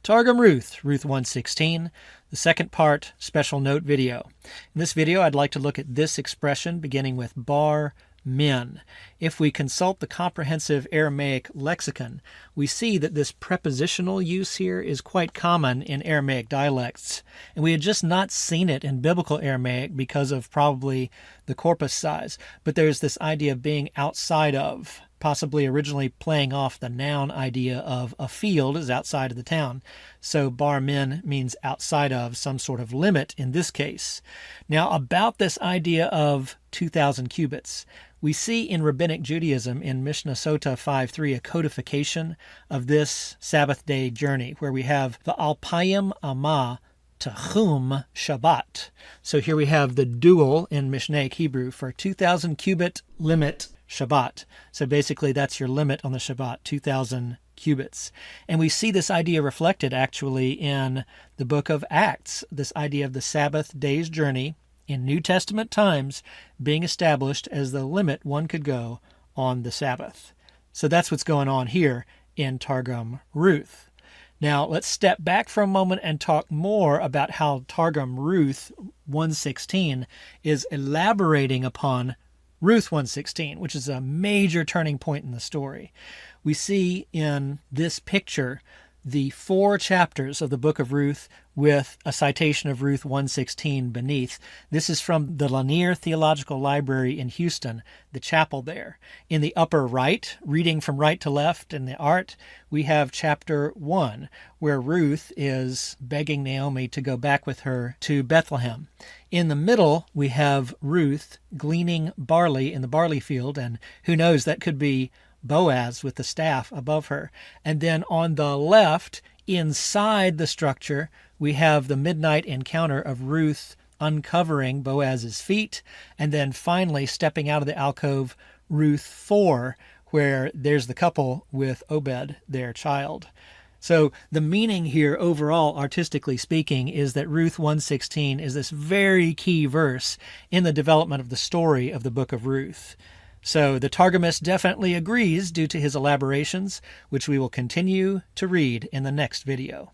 Targum Ruth, Ruth 1:16, the second part, special note video. In this video, I'd like to look at this expression beginning with bar min. If we consult the comprehensive Aramaic lexicon, we see that this prepositional use here is quite common in Aramaic dialects, and we had just not seen it in biblical Aramaic because of probably the corpus size. But there's this idea of being outside of, possibly originally playing off the noun idea of a field is outside of the town. So bar min means outside of, some sort of limit in this case. Now, about this idea of 2,000 cubits, we see in Rabbinic Judaism in Mishnah Sota 5.3 a codification of this Sabbath day journey where we have the Alpayim Amah Tahum Shabbat. So here we have the dual in Mishnaic Hebrew for 2,000 cubit limit Shabbat. So basically that's your limit on the Shabbat, 2,000 cubits. And we see this idea reflected actually in the book of Acts, this idea of the Sabbath day's journey in New Testament times being established as the limit one could go on the Sabbath. So that's what's going on here in Targum Ruth. Now let's step back for a moment and talk more about how Targum Ruth 1:16 is elaborating upon Ruth 1:16, which is a major turning point in the story. We see in this picture the 4 chapters of the book of Ruth with a citation of Ruth 1:16 beneath. This is from the Lanier Theological Library in Houston, the chapel there. In the upper right, reading from right to left in the art, we have chapter 1, where Ruth is begging Naomi to go back with her to Bethlehem. In the middle, we have Ruth gleaning barley in the barley field, and who knows, that could be Boaz with the staff above her. And then on the left, inside the structure, we have the midnight encounter of Ruth uncovering Boaz's feet, and then finally stepping out of the alcove, Ruth 4, where there's the couple with Obed, their child. So the meaning here overall, artistically speaking, is that Ruth 1:16 is this very key verse in the development of the story of the book of Ruth. So the Targumist definitely agrees due to his elaborations, which we will continue to read in the next video.